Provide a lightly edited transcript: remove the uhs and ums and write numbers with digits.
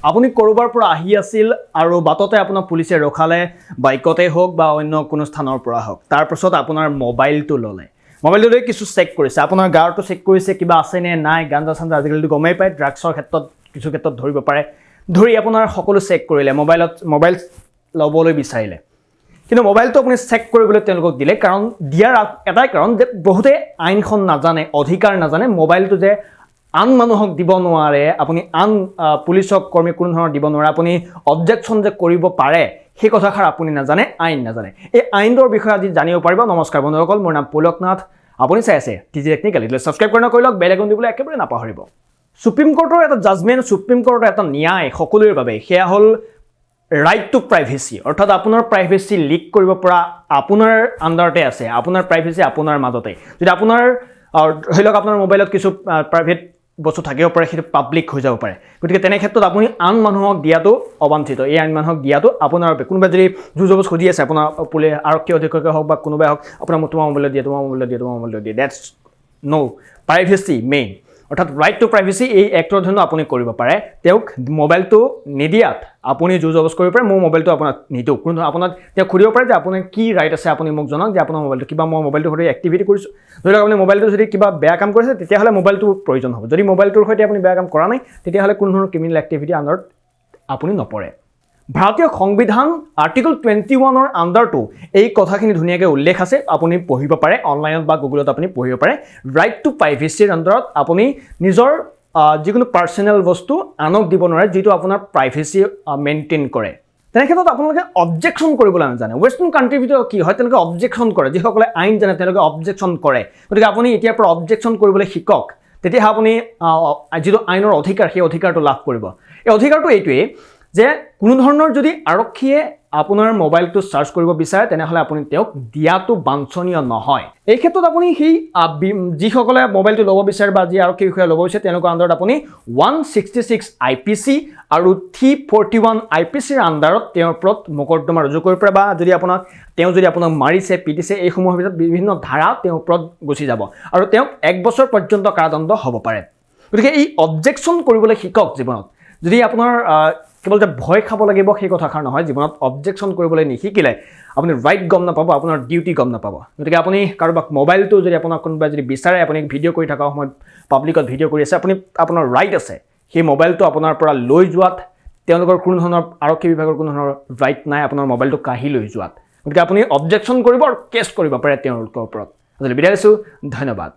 আপুনি কৰবাৰ পৰা আহি আছিল আৰু বাটতে আপোনাক পুলিচে ৰখালে বাইকতে হোক বা অন্য কোনো স্থানৰ পৰা হোক তাৰ পিছত আপোনাৰ মোবাইলটো ললে মোবাইলটো লৈ কিছু চেক কৰিছে আপোনাৰ গাৰটো চেক কৰিছে কিবা আছে নে নাই গাঞ্জা চাঞ্জা আজিকালি গমেই পায় ড্ৰাগছৰ ক্ষেত্ৰত কিছু ক্ষেত্ৰত ধৰিব পাৰে ধৰি আপোনাৰ সকলো চেক কৰিলে মোবাইল লবলৈ বিচাৰিলে কিন্তু মোবাইলটো আপুনি চেক কৰিবলৈ তেওঁলোকক দিলে কাৰণ দিয়াৰ এটাই কাৰণ যে বহুতে আইনখন নাজানে অধিকাৰ নাজানে মোবাইলটো যে আন মানুহক দিব নোৱাৰে আপুনি আন পুলিচক কৰ্মী কোনো ধৰণৰ দিব নোৱাৰে আপুনি অবজেকশন যে কৰিব পাৰে সেই কথাষাৰ আপুনি নাজানে আইন নাজানে এই আইনৰ বিষয়ে আজি জানিব পাৰিব নমস্কাৰ বন্ধুসকল মোৰ নাম পুলকনাথ আপুনি চাই আছে টিজি টেকনিকেল ইটলে সাবস্ক্ৰাইব কৰি লওক বেল আইকন দিবলৈ একেবাৰে নাপাহৰিব সুপ্ৰিম কোৰ্টৰ এটা জাজমেন্ট সুপ্ৰিম কোৰ্টৰ এটা ন্যায় সকলোৰে বাবে সেয়া হল ৰাইট টু প্ৰাইভেচি অৰ্থাৎ আপোনাৰ প্ৰাইভেচি লিক কৰিব পৰা আপোনাৰ আন্ডাৰতে আছে আপোনাৰ প্ৰাইভেচি আপোনাৰ মাজতে যদি আপোনাৰ হইলক আপোনাৰ মোবাইলত কিছু প্ৰাইভেট বস্তু থাকিব পাৰে সেইটো পাব্লিক হৈ যাব পাৰে গতিকে তেনে ক্ষেত্ৰত আপুনি আন মানুহক দিয়াটো অবাঞ্ছিত এই আন মানুহক দিয়াটো আপোনাৰ কোনোবা যদি জুজবস খুজি আছে আপোনাৰ পুলিচ আৰক্ষী অধীক্ষকে হওক বা কোনোবাই হওক আপোনাৰ তোমাৰ মোবাইল দিয়ে দ্যাটস নো প্ৰাইভেচি মেইন অৰ্থাৎ ৰাইট টু প্ৰাইভেচি এই এক্টৰ অধীনত আপুনি কৰিব পাৰে তেওঁক মোবাইলটো নিদিয়াত আপুনি জুজবস কৰিব পাৰে মোৰ মোবাইলটো আপোনাক নিদিওঁ কোনো আপোনাক তেওঁ খুলিব পাৰে যে আপোনাৰ কি ৰাইট আছে আপুনি মোক জনাওক যে আপোনাৰ মোবাইলটো কিবা মই মোবাইলটো সৈতে এক্টিভিটি কৰিছোঁ ধৰি লওক আপুনি মোবাইলটো যদি কিবা বেয়া কাম কৰিছে তেতিয়াহ'লে মোবাইলটো প্ৰয়োজন হ'ব যদি মোবাইলটোৰ সৈতে আপুনি বেয়া কাম কৰা নাই তেতিয়াহ'লে কোনো ধৰণৰ ক্ৰিমিনেল এক্টিভিটি আণ্ডাৰত আপুনি নপৰে ভাৰতীয় সংবিধান আৰ্টিকল 21ৰ আণ্ডাৰটো এই কথাখিনি ধুনীয়াকৈ উল্লেখ আছে আপুনি পঢ়িব পাৰে অনলাইনত বা গুগলত আপুনি পঢ়িব পাৰে ৰাইট টু প্ৰাইভেচিৰ আণ্ডাৰত আপুনি নিজৰ যিকোনো পাৰ্চনেল বস্তু আনক দিব নোৱাৰে যেটো আপোনাৰ প্ৰাইভেচি মেইনটেইন কৰে তেনে ক্ষেত্ৰত আপোনালোকে অবজেকশন কৰিবলৈ নাজানে ওয়েষ্টাৰ্ণ কাণ্ট্ৰিৰ ভিতৰত কি হয় তেওঁলোকে অবজেকশন কৰে যিসকলে আইন জানে তেওঁলোকে অবজেকশন কৰে গতিকে আপুনি এতিয়াৰ পৰা অবজেকশন কৰিবলৈ শিকক তেতিয়া আপুনি যিটো আইনৰ অধিকাৰ সেই অধিকাৰটো লাভ কৰিব এই অধিকাৰটো এইটোৱেই যে কোনো ধৰণৰ যদি আৰক্ষীয়ে আপোনাৰ মোবাইলটো সাৰ্চ কৰিব বিচাৰে তেনেহলে আপুনি তেওঁক দিয়াটো বাঞ্ছনীয় নহয় এই ক্ষেত্ৰত আপুনি সেই যিসকলে মোবাইলটো ল'ব বিচাৰে বা যি আৰক্ষী বিষয়ে ল'ব বিচাৰে তেওঁলোকৰ আণ্ডাৰত আপুনি 166 আইপিসি আৰু 341 আইপিসিৰ আণ্ডাৰত তেওঁৰ ওপৰত মোকদ্দমা ৰুজু কৰিব পাৰে বা যদি আপোনাক মাৰিছে পিটিছে এই সমূহৰ ভিতৰত বিভিন্ন ধাৰা তেওঁৰ ওপৰত গুচি যাব আৰু তেওঁক 1 বছৰ পৰ্যন্ত কাৰাদণ্ড হ'ব পাৰে গতিকে এই অবজেকশন কৰিবলৈ শিকক জীৱনত যদি আপোনাৰ কেৱল যে ভয় খাব লাগিব সেই কথাষাৰ নহয় জীৱনত অবজেকশন কৰিবলৈ নিশিকিলে আপুনি ৰাইট গম নাপাব আপোনাৰ ডিউটি গম নাপাব গতিকে আপুনি কাৰোবাক মোবাইলটো যদি আপোনাক কোনোবাই যদি বিচাৰে আপুনি ভিডিঅ' কৰি থকা সময়ত পাব্লিকত ভিডিঅ' কৰি আছে আপুনি আপোনাৰ ৰাইট আছে সেই মোবাইলটো আপোনাৰ পৰা লৈ যোৱাত তেওঁলোকৰ কোনো ধৰণৰ আৰক্ষী বিভাগৰ কোনো ধৰণৰ ৰাইট নাই আপোনাৰ মোবাইলটো কাঢ়ি লৈ যোৱাত গতিকে আপুনি অবজেকশন কৰিব আৰু কেছ কৰিব পাৰে তেওঁলোকৰ ওপৰত আজি বিদায় লৈছোঁ ধন্যবাদ